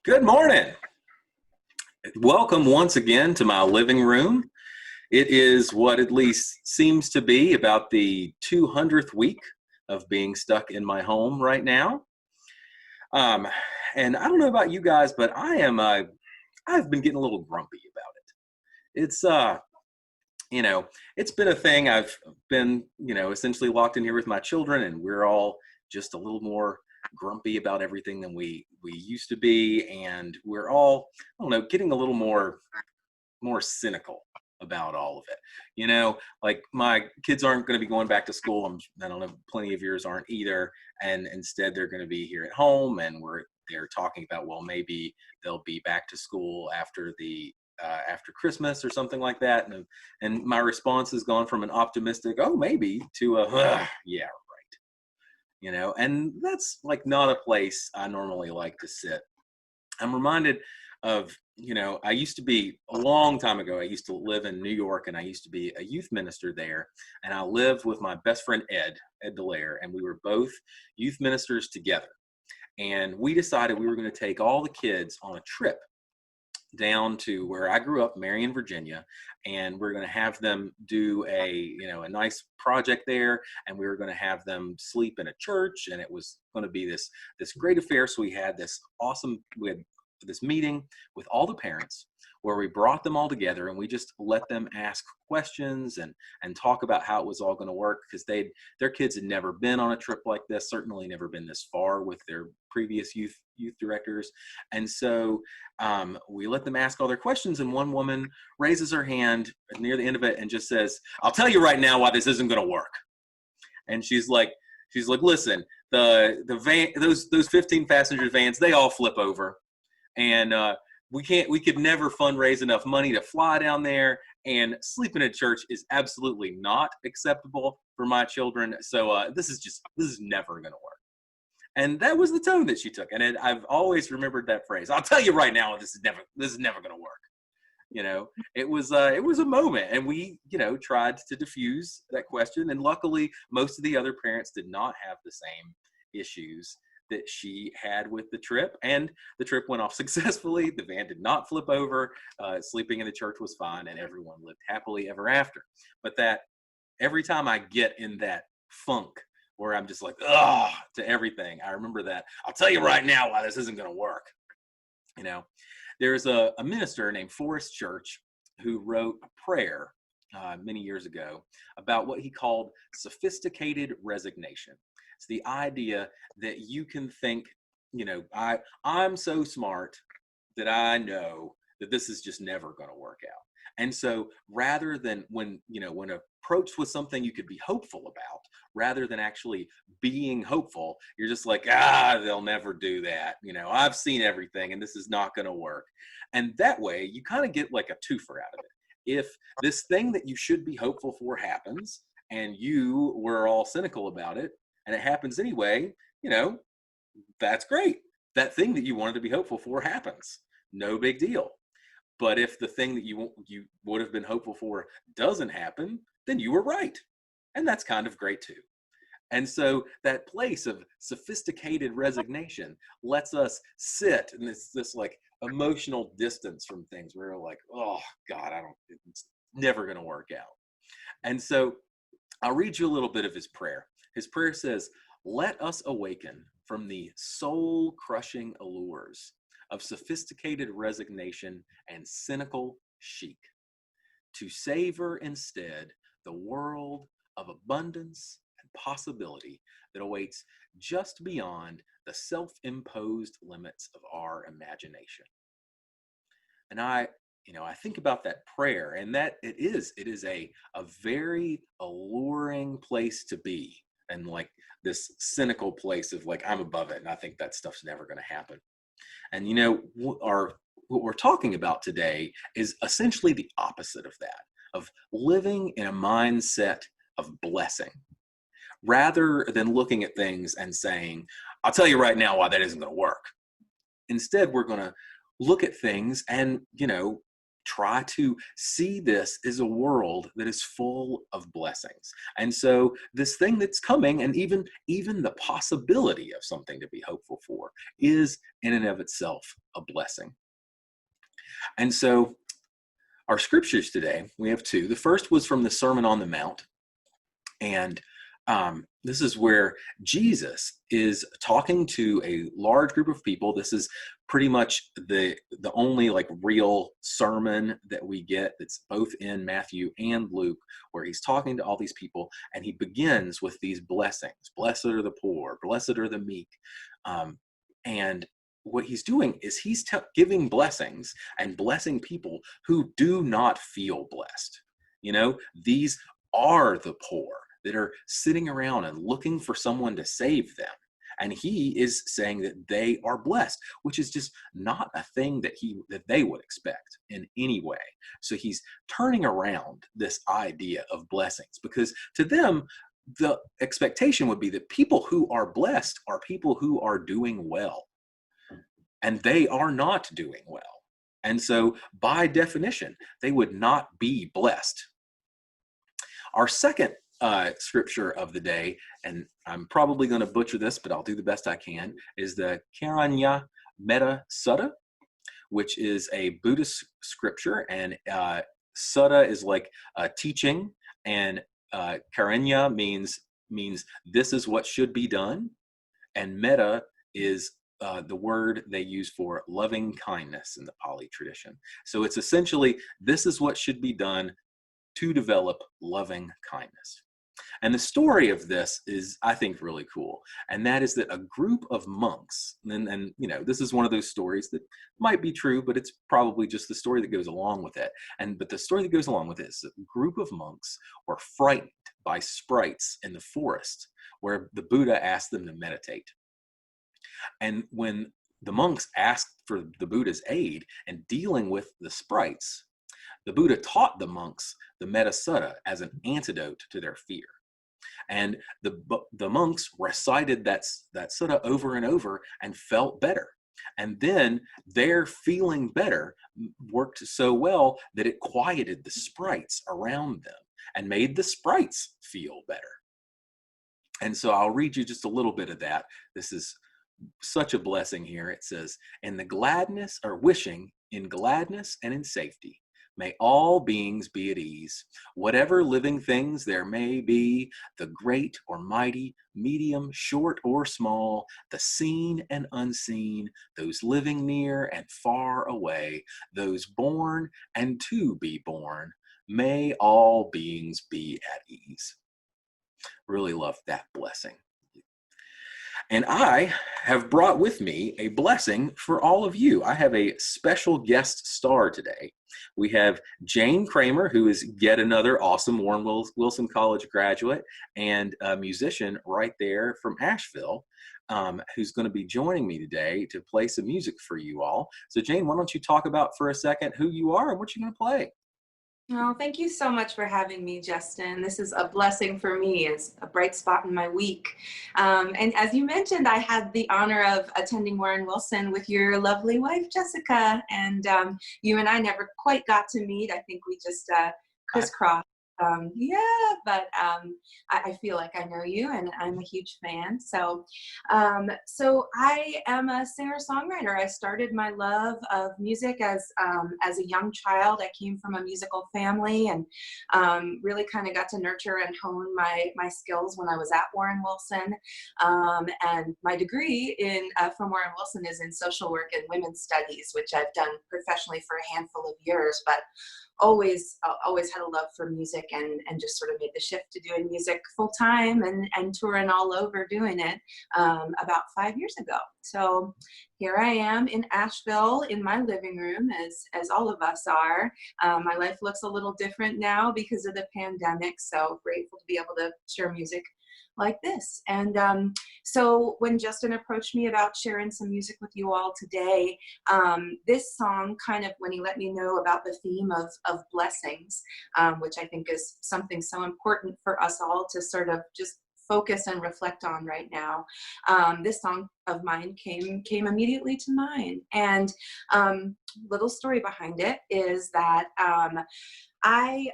Good morning. Welcome once again to my living room. It is what at least seems to be about the 200th week of being stuck in my home right now. Um, and I don't know about you guys, but I've been getting a little grumpy about it. It's been a thing. I've been, essentially locked in here with my children, and we're all just a little more grumpy about everything than we used to be, and we're all, I don't know, getting a little more cynical about all of it. Like my kids aren't going to be going back to school. I don't know, plenty of yours aren't either, and instead they're going to be here at home, and they're talking about, well, maybe they'll be back to school after Christmas or something like that. And my response has gone from an optimistic, oh, maybe, to a, yeah, right. And that's like not a place I normally like to sit. I'm reminded of, I used to be a long time ago, I used to live in New York, and I used to be a youth minister there. And I lived with my best friend, Ed Delaire, and we were both youth ministers together. And we decided we were going to take all the kids on a trip down to where I grew up, Marion, Virginia, and we're going to have them do a nice project there, and we were going to have them sleep in a church, and it was going to be this great affair. So we had this meeting with all the parents where we brought them all together, and we just let them ask questions and talk about how it was all going to work, because their kids had never been on a trip like this, certainly never been this far with their previous youth directors. And so we let them ask all their questions, and one woman raises her hand near the end of it and just says, "I'll tell you right now why this isn't going to work." And she's like, "Listen, the van, those 15 passenger vans, they all flip over, and we could never fundraise enough money to fly down there, and sleep in a church is absolutely not acceptable for my children. So this is never going to work." And that was the tone that she took. And I've always remembered that phrase. "I'll tell you right now, this is never going to work." It was a moment, and we, tried to diffuse that question. And luckily, most of the other parents did not have the same issues that she had with the trip, and the trip went off successfully. The van did not flip over. Sleeping in the church was fine, and everyone lived happily ever after. But that every time I get in that funk where I'm just like, ugh, to everything, I remember that. "I'll tell you right now why this isn't going to work." There's a minister named Forrest Church who wrote a prayer many years ago about what he called sophisticated resignation. It's the idea that you can think, I'm so smart that I know that this is just never going to work out. And so rather than when approached with something you could be hopeful about, rather than actually being hopeful, you're just like, they'll never do that. I've seen everything, and this is not going to work. And that way you kind of get like a twofer out of it. If this thing that you should be hopeful for happens, and you were all cynical about it, and it happens anyway, that's great. That thing that you wanted to be hopeful for happens. No big deal. But if the thing that you would have been hopeful for doesn't happen, then you were right. And that's kind of great too. And so that place of sophisticated resignation lets us sit in this like emotional distance from things where we're like, oh God, it's never going to work out. And so I'll read you a little bit of his prayer. His prayer says, "Let us awaken from the soul-crushing allures of sophisticated resignation and cynical chic, to savor instead the world of abundance and possibility that awaits just beyond the self-imposed limits of our imagination." And I think about that prayer, and that it is a very alluring place to be, and like this cynical place of like, I'm above it, and I think that stuff's never going to happen. And what we're talking about today is essentially the opposite of that, of living in a mindset of blessing, rather than looking at things and saying, "I'll tell you right now why that isn't going to work." Instead, we're going to look at things and, try to see this as a world that is full of blessings. And so this thing that's coming, and even the possibility of something to be hopeful for, is in and of itself a blessing. And so our scriptures today, we have two. The first was from the Sermon on the Mount. And this is where Jesus is talking to a large group of people. This is pretty much the only like real sermon that we get that's both in Matthew and Luke, where he's talking to all these people, and he begins with these blessings. Blessed are the poor, blessed are the meek. And what he's doing is he's giving blessings and blessing people who do not feel blessed. These are the poor that are sitting around and looking for someone to save them. And he is saying that they are blessed, which is just not a thing that they would expect in any way. So he's turning around this idea of blessings, because to them, the expectation would be that people who are blessed are people who are doing well. And they are not doing well. And so by definition, they would not be blessed. Our second scripture of the day, and I'm probably going to butcher this, but I'll do the best I can, is the Karanya Metta Sutta, which is a Buddhist scripture. And Sutta is like teaching, and Karanya means this is what should be done. And metta is the word they use for loving kindness in the Pali tradition. So it's essentially, this is what should be done to develop loving kindness. And the story of this is, I think, really cool. And that is that a group of monks, and this is one of those stories that might be true, but it's probably just the story that goes along with it. But the story that goes along with it is a group of monks were frightened by sprites in the forest where the Buddha asked them to meditate. And when the monks asked for the Buddha's aid in dealing with the sprites, the Buddha taught the monks the Metta Sutta as an antidote to their fear. And the monks recited that sutta over and over and felt better. And then their feeling better worked so well that it quieted the sprites around them and made the sprites feel better. And so I'll read you just a little bit of that. This is such a blessing here. It says, in the gladness, or wishing in gladness and in safety, may all beings be at ease, whatever living things there may be, the great or mighty, medium, short or small, the seen and unseen, those living near and far away, those born and to be born, may all beings be at ease. Really love that blessing. And I have brought with me a blessing for all of you. I have a special guest star today. We have Jane Kramer, who is yet another awesome Warren Wilson College graduate and a musician right there from Asheville, who's going to be joining me today to play some music for you all. So Jane, why don't you talk about for a second who you are and what you're going to play? Oh, thank you so much for having me, Justin. This is a blessing for me. It's a bright spot in my week. And as you mentioned, I had the honor of attending Warren Wilson with your lovely wife, Jessica. And you and I never quite got to meet. I think we just crisscrossed. But I feel like I know you, and I'm a huge fan. So I am a singer-songwriter. I started my love of music as a young child. I came from a musical family, and really kind of got to nurture and hone my skills when I was at Warren Wilson. And my degree from Warren Wilson is in social work and women's studies, which I've done professionally for a handful of years, but always had a love for music, and just sort of made the shift to doing music full time and touring all over doing it about 5 years ago. So here I am in Asheville in my living room, as all of us are. My life looks a little different now because of the pandemic, so grateful to be able to share music like this. And so when Justin approached me about sharing some music with you all today, this song kind of, when he let me know about the theme of blessings, which I think is something so important for us all to sort of just focus and reflect on right now. This song of mine came immediately to mind. And little story behind it is that I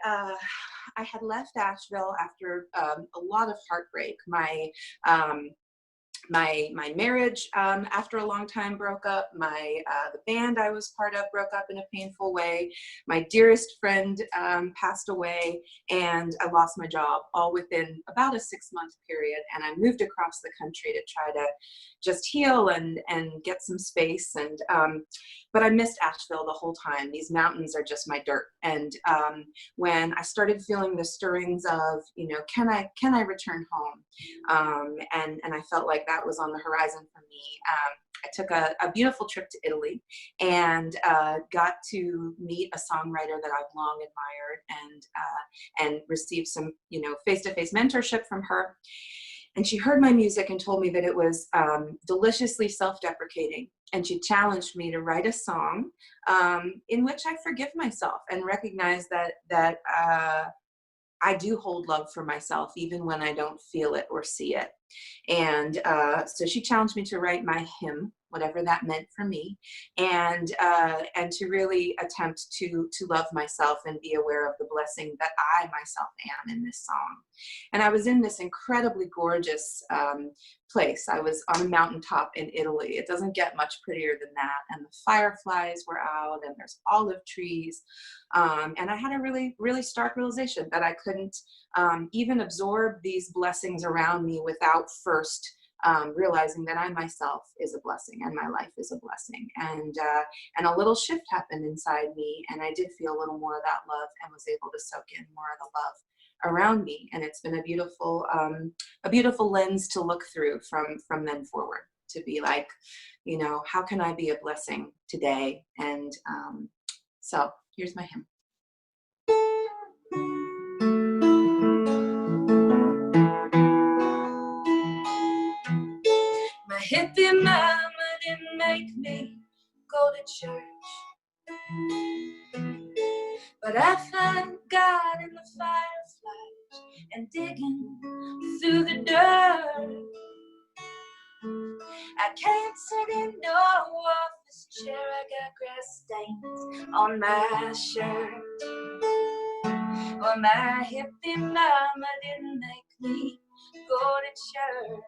had left Asheville after a lot of heartbreak. my marriage, after a long time, broke up. The band I was part of broke up in a painful way. My dearest friend passed away, and I lost my job, all within about a 6-month period. And I moved across the country to try to just heal and get some space. And but I missed Asheville the whole time. These mountains are just my dirt. And when I started feeling the stirrings of, can I return home? And I felt like that was on the horizon for me. I took a beautiful trip to Italy, and got to meet a songwriter that I've long admired, and received some, face-to-face mentorship from her. And she heard my music and told me that it was deliciously self-deprecating. And she challenged me to write a song in which I forgive myself and recognize that I do hold love for myself, even when I don't feel it or see it. And so she challenged me to write my hymn, whatever that meant for me, and to really attempt to love myself and be aware of the blessing that I myself am in this song. And I was in this incredibly gorgeous place. I was on a mountaintop in Italy. It doesn't get much prettier than that. And the fireflies were out, and there's olive trees. And I had a really, really stark realization that I couldn't even absorb these blessings around me without first realizing that I myself is a blessing and my life is a blessing. And a little shift happened inside me, and I did feel a little more of that love and was able to soak in more of the love around me. And it's been a beautiful lens to look through from then forward, to be like, how can I be a blessing today? And so here's my hymn. My hippie mama didn't make me go to church, but I find God in the fireflies and digging through the dirt. I can't sit in no office chair, I got grass stains on my shirt. Well, my hippie mama didn't make me go to church,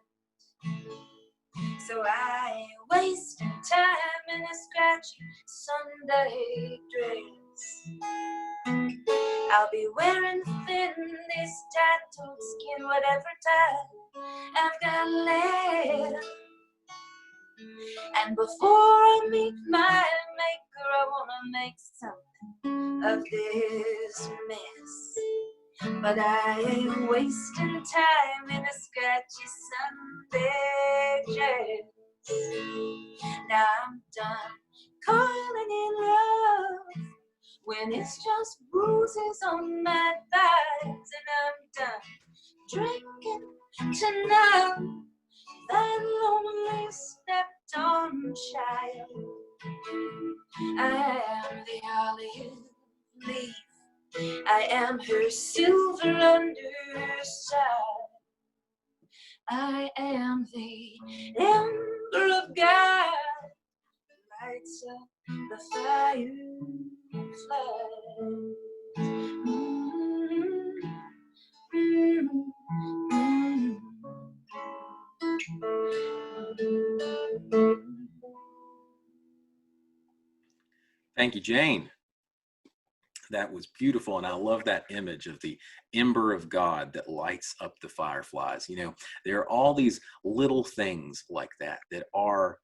so I ain't wasting time in a scratchy Sunday dress. I'll be wearing thin, this tattooed skin, whatever time I've got left. And before I meet my maker, I wanna make something of this mess. But I ain't wasting time in a scratchy Sunday dress. Now I'm done calling in love when it's just bruises on my thighs, and I'm done drinking to numb that lonely stepped on child. I am the olive leaf, I am her silver underside. I am the ember of God, lights up the fireflies. Thank you, Jane. That was beautiful. And I love that image of the ember of God that lights up the fireflies. There are all these little things like that that are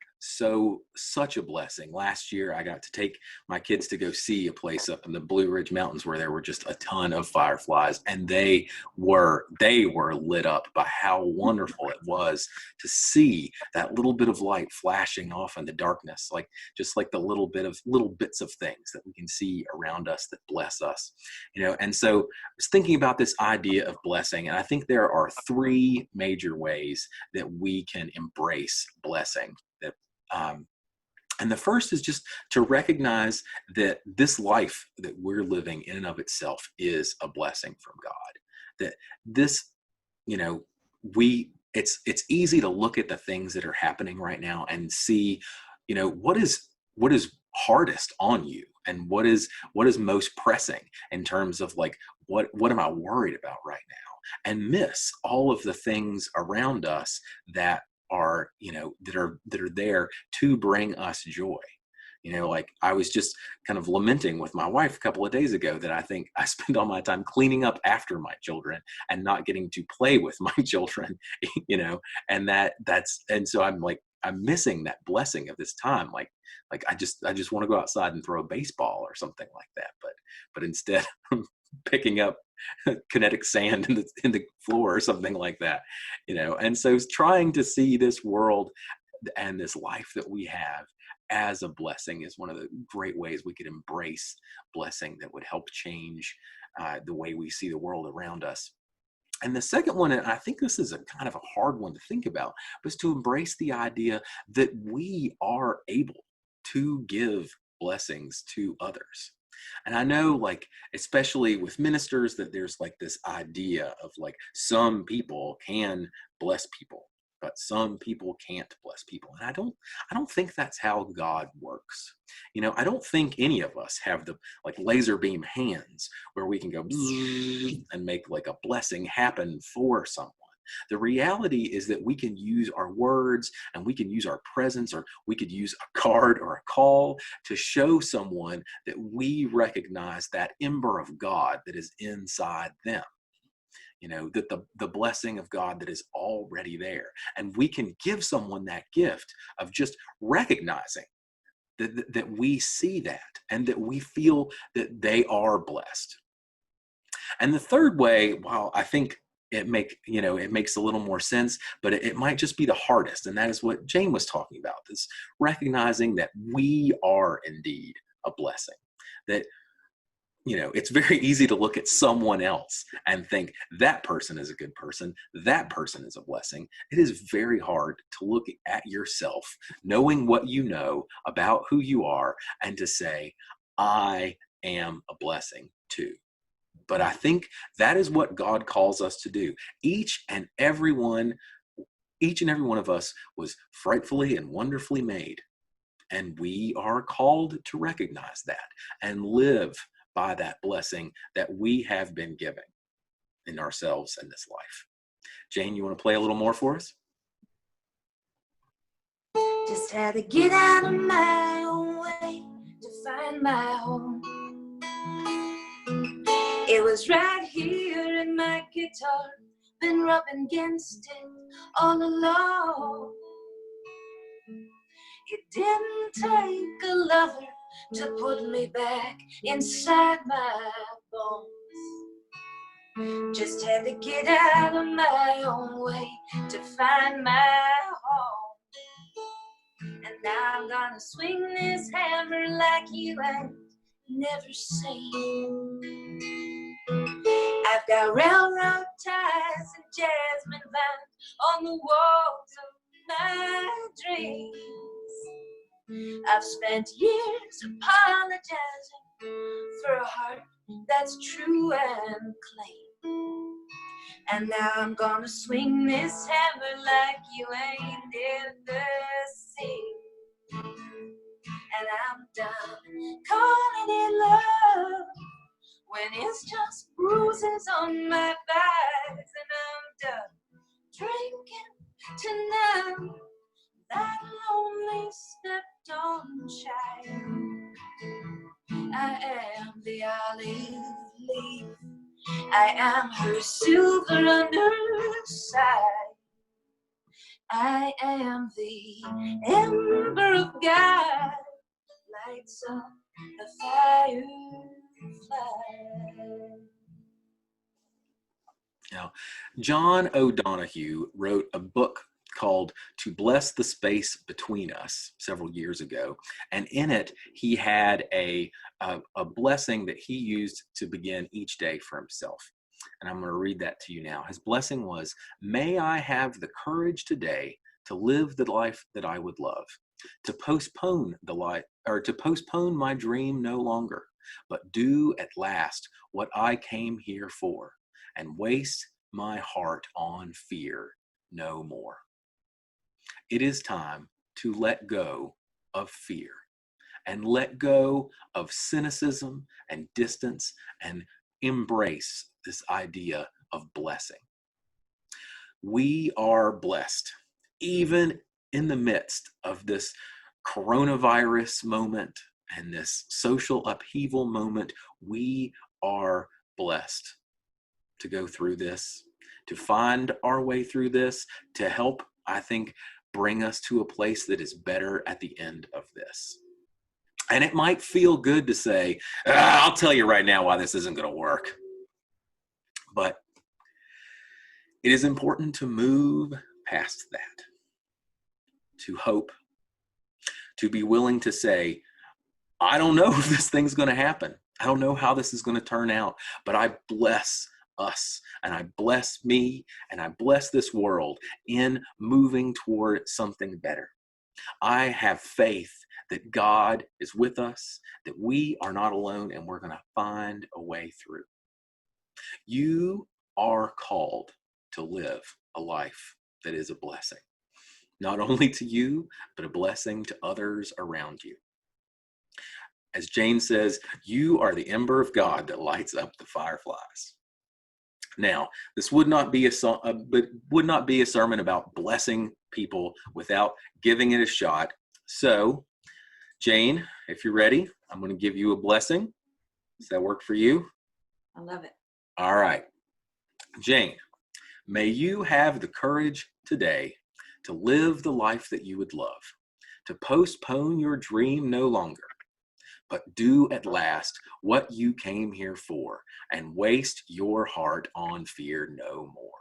such a blessing. Last year, I got to take my kids to go see a place up in the Blue Ridge Mountains where there were just a ton of fireflies, and they were lit up by how wonderful it was to see that little bit of light flashing off in the darkness, just like the little bits of things that we can see around us that bless us. And so I was thinking about this idea of blessing, and I think there are 3 major ways that we can embrace blessing. And the first is just to recognize that this life that we're living in and of itself is a blessing from God. That this, it's easy to look at the things that are happening right now and see, what is hardest on you, and what is most pressing in terms of what am I worried about right now, and miss all of the things around us that are, that are there to bring us joy. Like I was just kind of lamenting with my wife a couple of days ago that I think I spend all my time cleaning up after my children and not getting to play with my children, and and so I'm like, I'm missing that blessing of this time. Like I just want to go outside and throw a baseball or something like that. But instead I'm picking up kinetic sand in the floor or something like that. And so trying to see this world and this life that we have as a blessing is one of the great ways we could embrace blessing that would help change the way we see the world around us. And the second one, and I think this is a kind of a hard one to think about, was to embrace the idea that we are able to give blessings to others. And I know, like, especially with ministers, that there's like this idea of like some people can bless people, but some people can't bless people. And I don't think that's how God works. I don't think any of us have the like laser beam hands where we can go bzzz and make like a blessing happen for someone. The reality is that we can use our words and we can use our presence, or we could use a card or a call to show someone that we recognize that ember of God that is inside them. That the blessing of God that is already there. And we can give someone that gift of just recognizing that we see that and that we feel that they are blessed. And the third way, while I think it makes a little more sense, but it might just be the hardest. And that is what Jane was talking about, this recognizing that we are indeed a blessing. That it's very easy to look at someone else and think that person is a good person, that person is a blessing. It is very hard to look at yourself, knowing what you know about who you are, and to say, I am a blessing too. But I think that is what God calls us to do. Each and every one of us was frightfully and wonderfully made. And we are called to recognize that and live by that blessing that we have been given in ourselves in this life. Jane, you want to play a little more for us? Just had to get out of my own way to find my home. It was right here in my guitar, been rubbing against it all along. It didn't take a lover to put me back inside my bones. Just had to get out of my own way to find my home. And now I'm gonna swing this hammer like you ain't never seen. I've got railroad ties and jasmine vines on the walls of my dreams. I've spent years apologizing for a heart that's true and clean. And now I'm gonna swing this hammer like you ain't ever seen. And I'm done calling it love when it's just bruises on my thighs. And I'm done drinking to numb that lonely stepped on child. I am the olive leaf, I am her silver underside. I am the ember of God, lights up the firefly. Now, John O'Donohue wrote a book called To Bless the Space Between Us several years ago. And in it, he had a blessing that he used to begin each day for himself. And I'm going to read that to you now. His blessing was, may I have the courage today to live the life that I would love, to postpone my dream no longer, but do at last what I came here for, and waste my heart on fear no more. It is time to let go of fear and let go of cynicism and distance and embrace this idea of blessing. We are blessed even in the midst of this coronavirus moment and this social upheaval moment, we are blessed to go through this, to find our way through this, to help, I think, bring us to a place that is better at the end of this. And it might feel good to say, I'll tell you right now why this isn't going to work. But it is important to move past that, to hope, to be willing to say, I don't know if this thing's going to happen. I don't know how this is going to turn out, but I bless us and I bless me and I bless this world in moving toward something better. I have faith that God is with us, that we are not alone, and we're going to find a way through. You are called to live a life that is a blessing, not only to you, but a blessing to others around you. As Jane says, you are the ember of God that lights up the fireflies. Now, this would not be a sermon about blessing people without giving it a shot. So, Jane, if you're ready, I'm going to give you a blessing. Does that work for you? I love it. All right. Jane, may you have the courage today to live the life that you would love, to postpone your dream no longer, but do at last what you came here for and waste your heart on fear no more.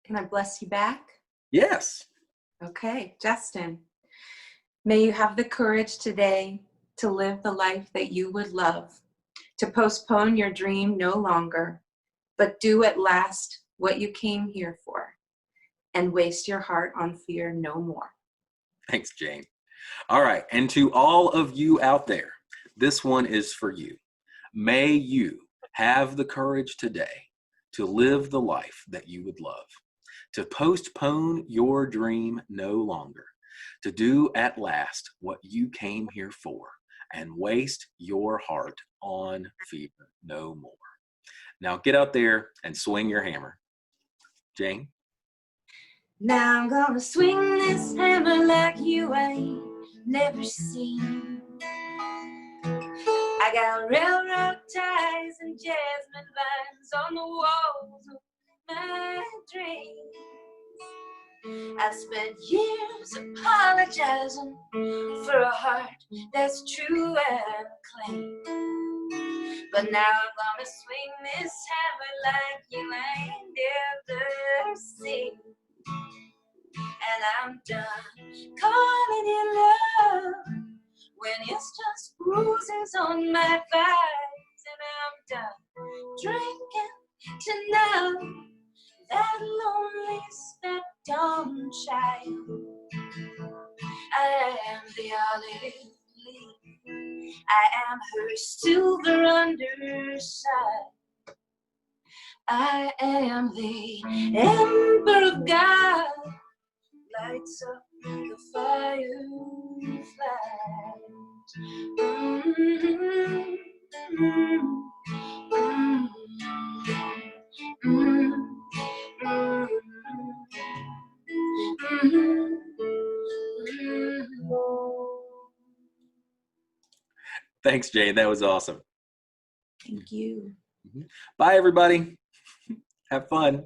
Can I bless you back? Yes. Okay, Justin, may you have the courage today to live the life that you would love, to postpone your dream no longer, but do at last what you came here for and waste your heart on fear no more. Thanks, Jane. All right. And to all of you out there, this one is for you. May you have the courage today to live the life that you would love, to postpone your dream no longer, to do at last what you came here for, and waste your heart on fear no more. Now get out there and swing your hammer. Jane? Now I'm gonna swing this hammer like you ain't never seen. I got railroad ties and jasmine vines on the walls of my dreams. I've spent years apologizing for a heart that's true and clean. But now I'm gonna swing this hammer like you ain't ever seen. And I'm done calling it love when it's just bruises on my thighs. And I'm done drinking to know that lonely stepped-on child. I am the olive leaf, I am her silver underside. I am the ember of God, lights up the fireflies. Mm-hmm. Mm-hmm. Mm-hmm. Thanks, Jane. That was awesome. Thank you. Bye, everybody. Have fun.